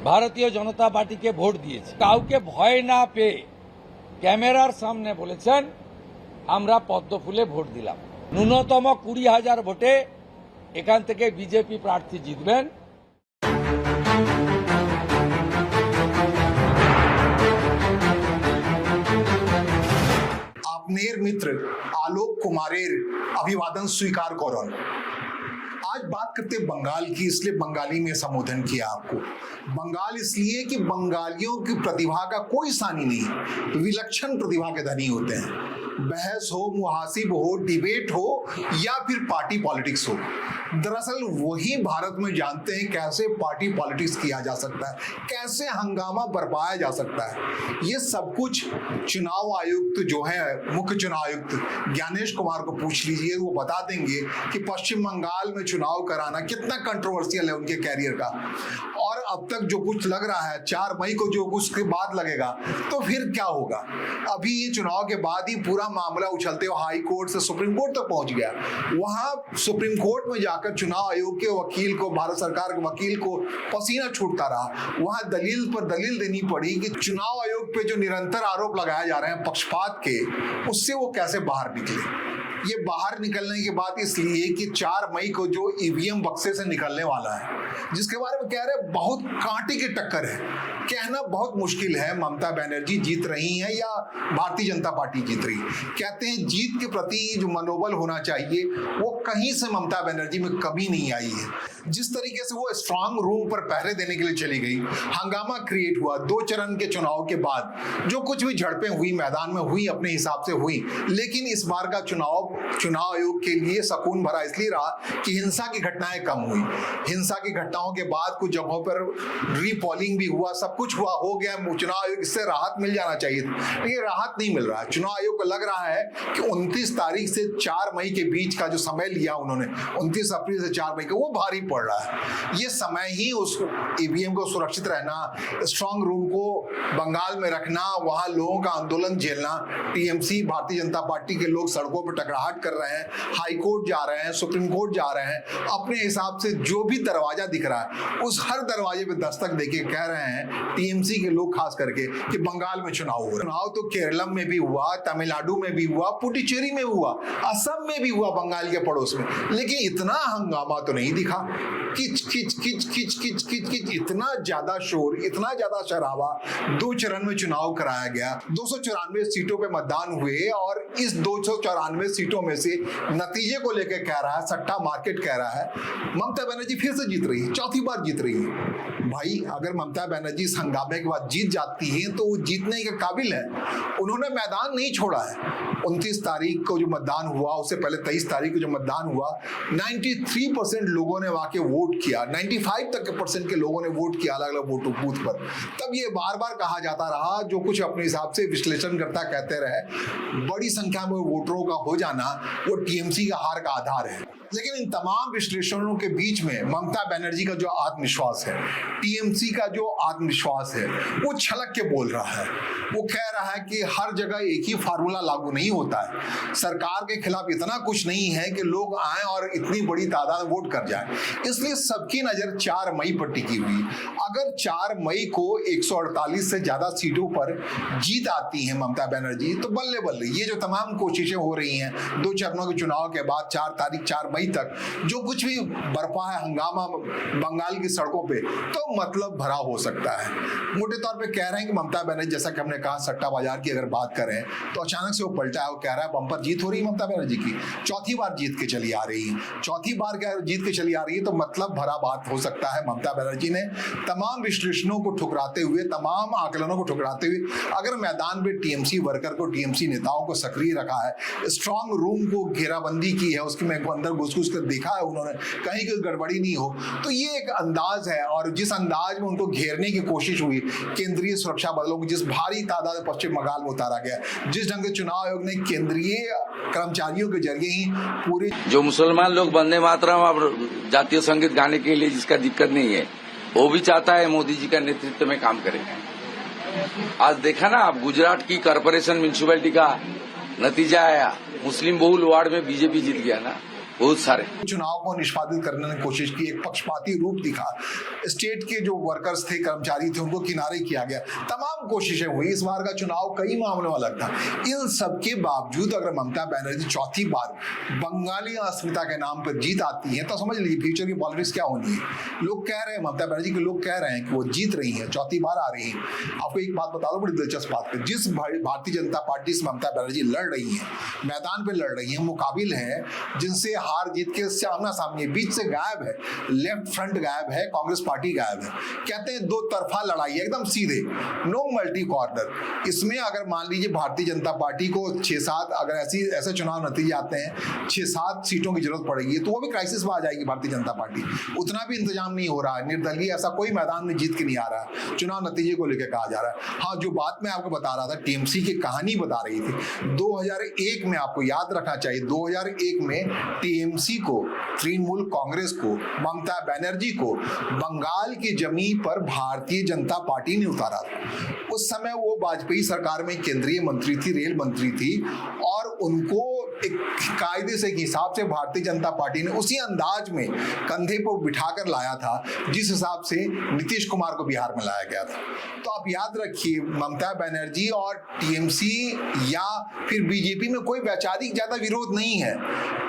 ভারতীয় জনতা পার্টিকে ভোট দিয়েছে। কাউকে ভয় না পেয়ে ক্যামেরার সামনে বলেছেন আমরা পদ্ম ফুলে ভোট দিলাম। ন্যূনতম 20,000 ভোটে এখান থেকে বিজেপি প্রার্থী জিতবেন। আপনার मित्र आलोक कुमारेर अभिवादन स्वीकार करो। आज बात करते बंगाल की, इसलिए बंगाली में संबोधन किया आपको। बंगाल इसलिए कि बंगालियों की प्रतिभा का कोई सानी नहीं, विलक्षण प्रतिभा के धनी होते हैं। बहस हो, मुहासिब हो, डिबेट हो या फिर पार्टी पॉलिटिक्स हो, दरअसल वही भारत में जानते हैं कैसे पार्टी पॉलिटिक्स किया जा सकता है, कैसे हंगामा बरपाया जा सकता है। ये सब कुछ चुनाव आयुक्त जो है, मुख्य चुनाव आयुक्त ज्ञानेश कुमार को पूछ लीजिए, वो बता देंगे कि पश्चिम बंगाल में चुनाव कराना कितना कंट्रोवर्शियल है उनके कैरियर का। और अब तक जो कुछ लग रहा है, 4 मई को जो कुछ के बाद लगेगा, तो फिर क्या होगा। अभी ये चुनाव के बाद ही पूरा मामला उछलते हुए हाई कोर्ट से सुप्रीम कोर्ट तक पहुंच गया। वहां सुप्रीम कोर्ट में जाकर चुनाव आयोग के वकील को, भारत सरकार के वकील को पसीना छूटता रहा। वहां दलील पर दलील देनी पड़ी कि चुनाव आयोग पे जो निरंतर आरोप लगाए जा रहे हैं पक्षपात के, उससे वो कैसे बाहर निकले। ये बाहर निकलने की बात इसलिए कि 4 मई को जो ईवीएम बक्से से निकलने वाला है, जिसके बारे में कह रहे हैं बहुत कांटे की टक्कर है, कहना बहुत मुश्किल है ममता बनर्जी जीत रही हैं या भारतीय जनता पार्टी जीत रही। कहते हैं जीत के प्रति जो मनोबल होना चाहिए वो कहीं से ममता बनर्जी में कमी नहीं आई है। जिस तरीके से वो स्ट्रांग रूम पर पहरे देने के लिए चली गई, हंगामा क्रिएट हुआ 2 चरण के चुनाव के बाद, जो कुछ भी झड़पें हुई मैदान में हुई अपने हिसाब से हुई, लेकिन इस बार का चुनाव आयोग के लिए सकून भरा इसलिए रहा कि हिंसा की घटनाएं कम हुई। हिंसा की घटनाओं के बाद कुछ जगहों पर रीपोलिंग भी हुआ, सब कुछ हुआ, हो गया। चुनाव आयोग इससे राहत मिल जाना चाहिए, लेकिन राहत नहीं मिल रहा है। चुनाव आयोग को लग रहा है कि 29 तारीख से 4 मई के बीच का जो समय लिया उन्होंने, 29 अप्रैल से 4 मई का, वो भारी पड़ रहा है। ये समय ही उस ईवीएम को सुरक्षित रहना, स्ट्रांग रूम को बंगाल में रखना, वहां लोगों का आंदोलन झेलना, टीएमसी भारतीय जनता पार्टी के लोग सड़कों पर टकराहट कर रहे हैं, हाई कोर्ट जा रहे हैं, सुप्रीम कोर्ट जा रहे हैं, अपने हिसाब से जो भी दरवाजा दिख रहा है उस हर दरवाजे पे दस्तक देके कह रहे हैं टीएमसी के लोग खास करके कि बंगाल में चुनाव हो रहा है। चुनाव तो केरलम में भी हुआ, तमिलनाडु में भी हुआ, पुडुचेरी में हुआ, असम में भी हुआ, बंगाल के पड़ोस में, लेकिन इतना हंगामा तो नहीं दिखा। किच किच किच किच किच किच किच, इतना ज्यादा शोर, इतना ज्यादा शराबा। 2 चरण में चुनाव कराया गया, 294 सीटों पे मतदान हुए और इस 294 सीटों में से नतीजे को लेकर कह रहा है, सट्टा मार्केट कह रहा है ममता बनर्जी फिर से जीत रही है, 4थी बार जीत रही है। भाई अगर ममता बनर्जी इस हंगामे के बाद जीत जाती है तो वो जीतने के काबिल है। उन्होंने मैदान नहीं छोड़ा है। 29 तारीख को जो मतदान हुआ, उससे पहले 23 तारीख को जो मतदान हुआ, 93% लोगों ने वहां के वोट किया, 95 तक के % के लोगों ने वोट किया अलग अलग वोटों बूथ पर। तब ये बार बार कहा जाता रहा, जो कुछ अपने हिसाब से विश्लेषणकर्ता कहते रहे, बड़ी संख्या में वोटरों का हो जाना वो टीएमसी का हार का आधार है। लेकिन इन तमाम विश्लेषणों के बीच में ममता बनर्जी का जो आत्मविश्वास है, टीएमसी का जो आत्मविश्वास है, वो छलक के बोल रहा है। वो कह रहा है कि हर जगह एक ही फार्मूला लागू नहीं होता है, सरकार के खिलाफ इतना कुछ नहीं है कि लोग आए और इतनी बड़ी तादाद में वोट कर जाए। इसलिए सबकी नजर 4 मई पर टिकी हुई। अगर 4 मई को 148 से ज्यादा सीटों पर जीत आती है ममता बनर्जी, तो बल्ले बल्ले ये जो तमाम कोशिशें हो रही हैं 2 चरणों के चुनाव के बाद 4 तारीख 4 मई तक जो कुछ भी बरपा है हंगामा बंगाल की सड़कों पे, तो मतलब भरा हो सकता है। मोटे तौर पे कह रहे हैं कि ममता बनर्जी, जैसा कि हमने कहा सट्टा बाजार की अगर बात करें तो अचानक से वो पलटा है। वो कह रहा है बम्पर जीत हो रही है ममता बनर्जी की, 4थी बार जीत के चली आ रही है, 4थी बार जीत के चली आ रही है, तो मतलब भरा बात हो सकता है। ममता बनर्जी ने तमाम विश्लेषणों को ठुकराते हुए, तमाम आकलनों को ठुकराते हुए, अगर मैदान में टीएमसी वर्कर को, टीएमसी नेताओं को सक्रिय रखा है, स्ट्रांग रूम को घेराबंदी की है, उसके में अंदर घुस कर देखा है उन्होंने, कहीं कोई गड़बड़ी नहीं हो, तो ये एक अंदाज है। और जिस अंदाज में उनको घेरने की कोशिश हुई, केंद्रीय सुरक्षा बलों को जिस भारी तादाद पश्चिम बंगाल में उतारा गया, जिस ढंग से चुनाव आयोग ने केंद्रीय कर्मचारियों के जरिए ही पूरे, जो मुसलमान लोग वंदे मातरम अब जातीय संगीत गाने के लिए जिसका दिक्कत नहीं है, वो भी चाहता है मोदी जी का नेतृत्व में काम करें। आज देखा ना आप, गुजरात की कॉर्पोरेशन म्यूनिसिपैलिटी का नतीजा आया, मुस्लिम बहुल वार्ड में बीजेपी जीत गया ना। बहुत सारे चुनाव को निष्पादित करने की कोशिश की, एक पक्षपाती रूप दिखा, स्टेट के जो वर्कर्स थे, कर्मचारी थे, उनको किनारे किया गया, तमाम कोशिशें हुई। इस बार का चुनाव कई मामलों में अलग था। इन सब के बावजूद अगर ममता बनर्जी चौथी बार बंगाली अस्मिता के नाम पर जीत आती है तो समझ लीजिए फ्यूचर की पॉलिटिक्स क्या होनी है। लोग कह रहे हैं, ममता बनर्जी के लोग कह रहे हैं कि वो जीत रही है, चौथी बार आ रही है। आपको एक बात बता दो, बड़ी दिलचस्प बात है, जिस भारतीय जनता पार्टी से ममता बनर्जी लड़ रही है, मैदान पे लड़ रही है, मुकाबिल है जिनसे हार जीत के आमना सामने, बीच से गायब है, लेफ्ट फ्रंट गायब है, कांग्रेस पार्टी गायब है। कहते हैं दो तरफा लड़ाई है, एकदम सीधे, नो मल्टी कॉर्नर। इसमें अगर मान लीजिए भारतीय जनता पार्टी को 6-7 अगर ऐसे चुनाव नतीजे आते हैं 6-7 सीटों की जरूरत पड़ेगी तो वो भी क्राइसिस में आ जाएगी भारतीय जनता पार्टी। उतना भी इंतजाम नहीं हो रहा है, निर्दलीय ऐसा कोई मैदान में जीत के नहीं आ रहा है, चुनाव नतीजे को लेकर कहा जा रहा है। हाँ, जो बात मैं आपको बता रहा था, टीएमसी की कहानी बता रही थी। 2001 में आपको याद रखना चाहिए, 2001 में टीएमसी को, तृणमूल कांग्रेस को, ममता बनर्जी को बंगाल की जमीन पर भारतीय जनता पार्टी ने उतारा था। उस समय वो वाजपेयी सरकार में केंद्रीय मंत्री थी, रेल मंत्री थी, और उनको एक कायदे से हिसाब से भारतीय जनता पार्टी ने उसी अंदाज में कंधे पर बिठाकर लाया था जिस हिसाब से नीतीश कुमार को बिहार में लाया गया था। तो आप याद रखिए, ममता बनर्जी और टीएमसी या फिर बीजेपी में कोई वैचारिक ज्यादा विरोध नहीं है।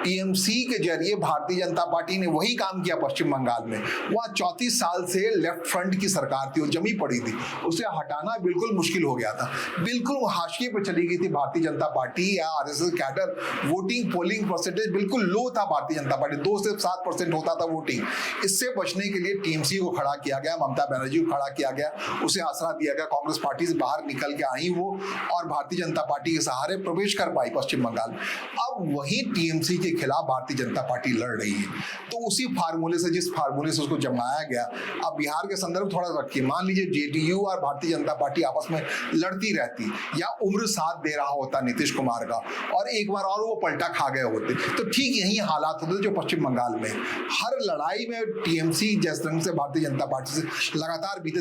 टीएमसी के जरिए भारतीय जनता पार्टी ने वही काम किया पश्चिम बंगाल में। वहाँ 34 साल से लेफ्ट फ्रंट की सरकार थी, वो जमी पड़ी थी, उसे हटाना बिल्कुल मुश्किल हो गया था, बिल्कुल हाशिए पे चली गई थी भारतीय जनता पार्टी या RSS cadre. Voting polling percentage बिल्कुल लो था भारतीय जनता पार्टी, 2 से 7% होता था वोटिंग। इससे बचने के लिए टीएमसी को खड़ा किया गया, ममता बनर्जी को खड़ा किया गया, उसे आसरा दिया गया, कांग्रेस पार्टी से बाहर निकल के आई वो और भारतीय जनता पार्टी के सहारे प्रवेश कर पाई पश्चिम बंगाल। अब वही टीएमसी के खिलाफ भारतीय जनता पार्टी लड़ रही है, तो उसी फार्मूले से, जिस फार्मूले से उसको जमाया गया। अब बिहार के संदर्भ थोड़ा रखिए, मान लीजिए जेडीयू और भारतीय जनता पार्टी आपस में लड़ती रहती या उम्र साथ दे रहा होता नीतीश कुमार का और एक बार और वो पलटा खा गए होते, तो ठीक यही हालात होते जो पश्चिम बंगाल में। हर लड़ाई में टीएमसी जिस ढंग से भारतीय जनता पार्टी से लगातार बीते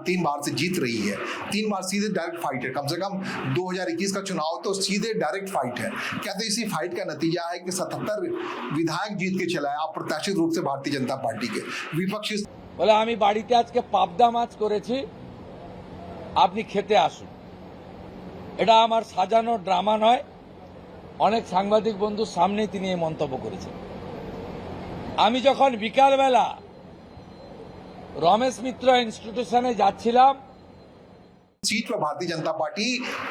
3 बार से जीत रही है, 3 बार सीधे डायरेक्ट फाइट है। कम से कम 2021 का चुनाव तो सीधे डायरेक्ट फाइट है। क्या तो इसी फाइट का नतीजा है कि 77 विधायक जीत के चला है अप्रत्याशित रूप से भारतीय जनता पार्टी के। विपक्षी বলে আমি বাড়িতে আজকে পাবদা মাছ করেছি, আপনি খেতে আসুন। এটা আমার সাজানো ড্রামা নয়, অনেক সাংবাদিক বন্ধুর সামনে তিনি এই মন্তব্য করেছেন। আমি যখন বিকালবেলা রমেশ মিত্র ইনস্টিটিউশনে যাচ্ছিলাম, सीट पर भारतीय जनता पार्टी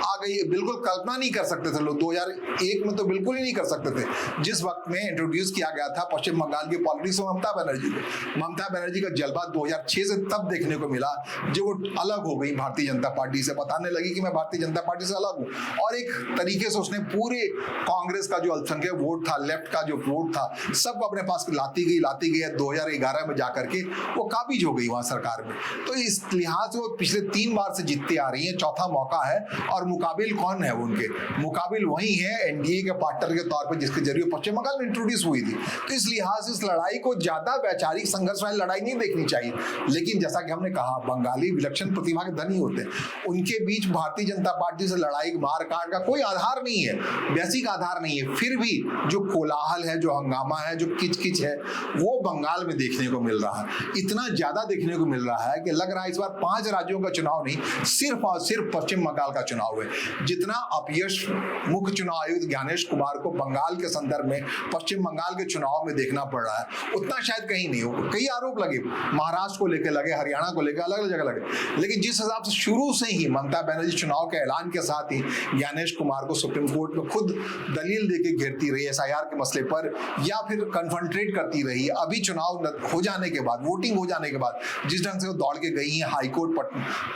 आ गई, बिल्कुल कल्पना नहीं कर सकते थे लोग। 2001 में तो बिल्कुल ही नहीं कर सकते थे, जिस वक्त में इंट्रोड्यूस किया गया था पश्चिम बंगाल की पॉलिटिक्स में ममता बनर्जी को। ममता बनर्जी का जलवा 2006 से तब देखने को मिला जो वो अलग हो गई भारतीय जनता पार्टी से, बताने लगी कि मैं भारतीय जनता पार्टी से अलग हूँ, और एक तरीके से उसने पूरे कांग्रेस का जो अल्पसंख्यक वोट था, लेफ्ट का जो वोट था, सबको अपने पास लाती गई 2011 में जाकर के वो काबिज हो गई वहां सरकार में। तो इस लिहाज से वो पिछले 3 बार से जीतती आ रही है, चौथा मौका है। और मुकाबिल कौन है उनके? मुकाबिल वही है एनडीए के पार्टनर के तौर पर जिसके जरिए पश्चिम बंगाल में इंट्रोड्यूस हुई थी। तो इस लिहाज से इस लड़ाई को ज्यादा वैचारिक संघर्ष वाली लड़ाई नहीं देखनी चाहिए। लेकिन जैसा कि हमने कहा, बंगाली विलक्षण प्रतिभा के धनी होते हैं, उनके बीच भारतीय जनता पार्टी से लड़ाई मार काट का कोई आधार नहीं है, बेसिक आधार नहीं है। फिर भी जो कोलाहल है, जो हंगामा है, जो किचकिच है, वो बंगाल में देखने को मिल रहा है। इतना ज्यादा देखने को मिल रहा है कि लग रहा है इस बार 5 राज्यों का चुनाव नहीं, सिर्फ और सिर्फ पश्चिम बंगाल का चुनाव है। जितना अपयश मुख्य चुनाव आयुक्त ज्ञानेश कुमार को बंगाल के संदर्भ में पश्चिम बंगाल के चुनाव में देखना पड़ रहा है, उतना शायद कहीं नहीं हो। कई आरोप लगे, महाराष्ट्र को लेकर लगे, हरियाणा को लेकर, अलग अलग जगह लगे, लेकिन जिस हिसाब से शुरू से ही ममता बनर्जी चुनाव के ऐलान के साथ ही ज्ञानेश कुमार को सुप्रीम कोर्ट में खुद दलील देके घेरती रही एसआईआर के मसले पर, या फिर कन्फ्रंट्रेट करती रही। अभी चुनाव हो जाने के बाद, वोटिंग हो जाने के बाद जिस ढंग से वो दौड़ के गई है हाईकोर्ट,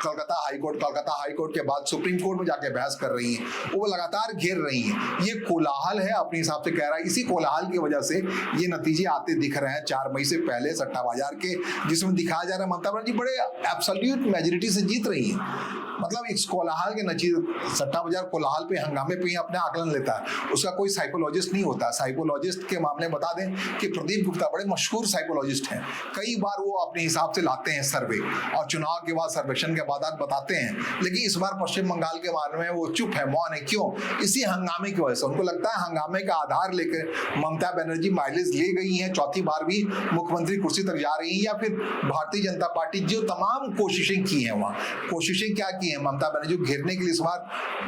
कलकत्ता हाईकोर्ट के बाद सुप्रीम कोर्ट में जाके बहस कर रही हैं, वो लगातार घेर रही हैं। ये कोलाहल है, अपने हिसाब से कह रहा है। इसी कोलाहल की वजह से ये नतीजे आते दिख रहे हैं 4 मई से पहले सट्टा बाजार के, जिसमें दिखाया जा रहा है ममता बनर्जी बड़े एब्सोल्यूट मेजोरिटी से जीत रही है। मतलब इस कोलाहल के नतीजे, सट्टा बाजार कोलाहल पे, हंगामे पे ही अपने आकलन लेता है, उसका कोई साइकोलॉजिस्ट नहीं होता। साइकोलॉजिस्ट के मामले में बता दें कि प्रदीप गुप्ता बड़े मशहूर साइकोलॉजिस्ट हैं, कई बार वो अपने हिसाब से लाते हैं सर्वे, और चुनाव के बाद सर्वेक्षण के बाद बताते हैं हैं, लेकिन इस बार पश्चिम बंगाल के बारे में वो चुप है, मौन है। क्यों? इसी हंगामे की वजह से। उनको लगता है हंगामे का आधार लेकर ममता बनर्जी माइलेज ले गई हैं, चौथी बार भी मुख्यमंत्री कुर्सी तक जा रही हैं, या फिर भारतीय जनता पार्टी जो तमाम कोशिशें की हैं, वहां कोशिशें क्या की हैं ममता बनर्जी को घेरने के लिए, इस बार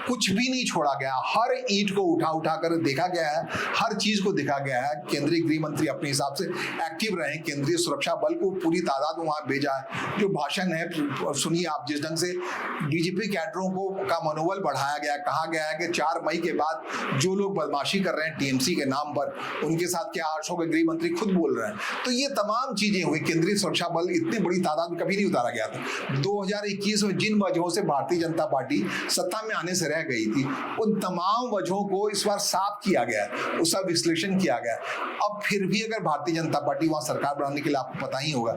कुछ भी नहीं छोड़ा गया। हर ईंट को उठा कर देखा गया है, हर चीज को देखा गया है। केंद्रीय गृह मंत्री अपने हिसाब से एक्टिव रहे, केंद्रीय सुरक्षा बल को पूरी तादाद में वहां भेजा है। जो भाषण है सुनिए आप, जिस ढंग से बीजेपी कैडरों को का मनोबल बढ़ाया गया, कहा गया है कि 4 मई के बाद जो लोग बदमाशी कर रहे हैं टीएमसी के नाम पर, उनके साथ क्या आशों के गृह मंत्री खुद बोल रहे हैं। तो ये तमाम चीजें हुई। केंद्रीय सुरक्षा बल इतनी बड़ी तादाद में कभी नहीं उतारा गया था। 2021 में जिन वजहों से भारतीय जनता पार्टी सत्ता में आने से रह गई थी, उन तमाम वजहों को इस बार साफ किया गया, उसका विश्लेषण किया गया। अब फिर भी अगर भारतीय जनता पार्टी वहां सरकार बनाने के लिए, आपको पता ही होगा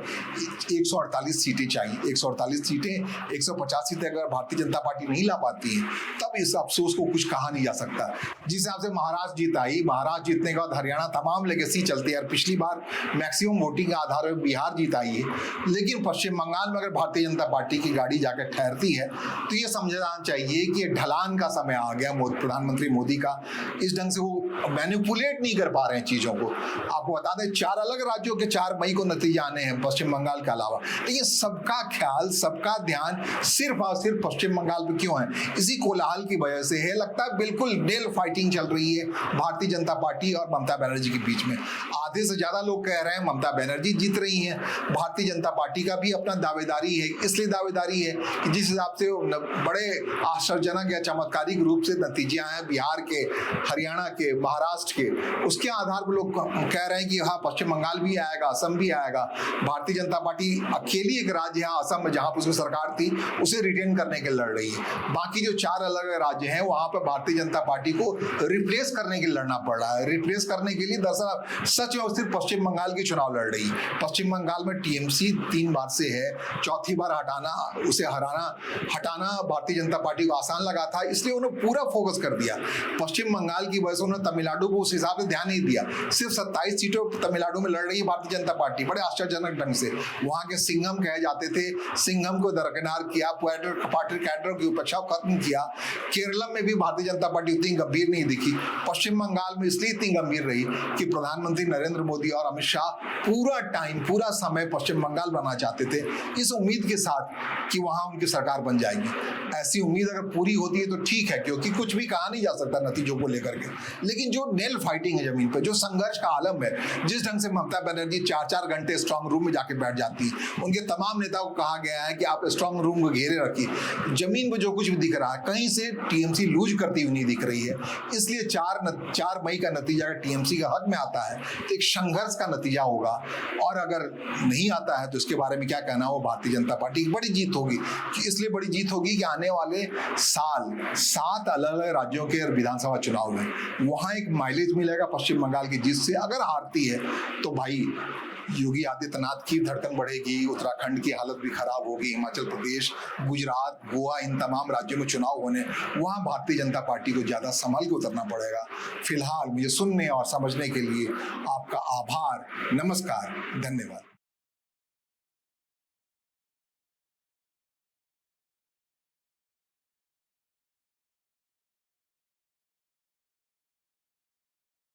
148 सीटें चाहिए, 148 सीटें, 150 सीटें अगर भारतीय जनता पार्टी नहीं ला पाती है, तब इस अफसोस को कुछ कहा नहीं जा सकता। जिस हिसाब से महाराष्ट्र जीत आई, महाराष्ट्र जीतने के बाद हरियाणा तमाम लेगेसी चलती है, और पिछली बार मैक्सिमम वोटिंग के आधार पर बिहार जीत आई है। लेकिन पश्चिम बंगाल में अगर भारतीय जनता पार्टी की गाड़ी जाकर ठहरती है, तो ये समझना चाहिए कि ये ढलान का समय आ गया प्रधानमंत्री मोदी का। इस ढंग से वो मैनिपुलेट नहीं कर पा रहे हैं चीजों को। आपको बता दें 4 अलग राज्यों के 4 मई को नतीजे आने हैं पश्चिम बंगाल के अलावा। लेकिन सबका ख्याल, सबका ध्यान सिर्फ और सिर्फ पश्चिम बंगाल पे क्यों है? इसी कोलाहल की वजह से है। लगता है बिल्कुल नेल फाइटिंग चल रही है भारतीय जनता पार्टी और ममता बनर्जी के बीच में। आधे से ज्यादा लोग कह रहे हैं ममता बनर्जी जीत रही हैं। भारतीय जनता पार्टी का भी अपना दावेदारी है। इसलिए दावेदारी है कि जिस हिसाब से बड़े आश्चर्यजनक या चमत्कारिक रूप से नतीजे आए बिहार के, हरियाणा के, महाराष्ट्र के, उसके आधार पर लोग कह रहे हैं कि हाँ पश्चिम बंगाल भी आएगा, असम भी आएगा। भारतीय जनता पार्टी अकेली एक राज्य है असम में जहां पर उसकी सरकार थी, उसे रिटेन करने के लड़ रही है। बाकी जो 4 अलग राज्य हैं वहां पर भारतीय जनता पार्टी को रिप्लेस करने के लिए लड़ना पड़ रहा है। रिप्लेस करने के लिए दरअसल सच में सिर्फ पश्चिम बंगाल के चुनाव लड़ रही है। पश्चिम बंगाल में टीएमसी 3 बार से है, चौथी बार हटाना भारतीय जनता पार्टी को आसान लगा था, इसलिए उन्होंने पूरा फोकस कर दिया। पश्चिम बंगाल की वजह से उन्होंने तमिलनाडु को उस हिसाब से ध्यान नहीं दिया। सिर्फ 27 सीटों तमिलनाडु में लड़ रही है भारतीय जनता पार्टी, बड़े आश्चर्यजनक ढंग से। वहां के सिंघम कहे जाते थे, सिंघम को दरकिनार किया, पार्टी कैडर की उपेक्षा खत्म किया। केरल में भी भारतीय जनता पार्टी उतनी गंभीर नहीं दिखी। पश्चिम बंगाल में इसलिए इतनी गंभीर रही कि प्रधानमंत्री नरेंद्र मोदी और अमित शाह पूरा समय पश्चिम बंगाल बनना चाहते थे, इस उम्मीद के साथ कि वहां उनकी सरकार बन जाएगी। ऐसी उम्मीद अगर पूरी होती है तो ठीक है, क्योंकि कुछ भी कहा नहीं जा सकता नतीजों को लेकर के। लेकिन जो नेल फाइटिंग है जमीन पर, जो संघर्ष का आलम है, जिस ढंग से ममता बनर्जी 4-4 घंटे स्ट्रांग रूम में जाके बैठ जाती है, उनके तमाम नेताओं को कहा गया है कि आप स्ट्रांग रूम को घेरे रखिए। जमीन पर जो कुछ भी दिख रहा है, कहीं से टीएमसी लूज करती हुई नहीं दिख रही है। इसलिए 4 मई का नतीजा अगर टीएमसी का हक में आता है तो एक संघर्ष का नतीजा होगा, और अगर नहीं आता है तो इसके बारे में क्या कहना हो, भारतीय जनता पार्टी की बड़ी जीत होगी। इसलिए बड़ी जीत होगी कि आने वाले साल 7 अलग अलग राज्यों के विधानसभा चुनाव में वहां एक माइलेज मिलेगा पश्चिम बंगाल की जीत से। अगर हारती है तो भाई योगी आदित्यनाथ की धड़कन बढ़ेगी, उत्तराखंड की हालत भी खराब होगी, हिमाचल प्रदेश, गुजरात, गोवा, इन तमाम राज्यों में चुनाव होने, वहां भारतीय जनता पार्टी को ज्यादा संभल के उतरना पड़ेगा। फिलहाल मुझे सुनने और समझने के लिए आपका आभार, नमस्कार, धन्यवाद।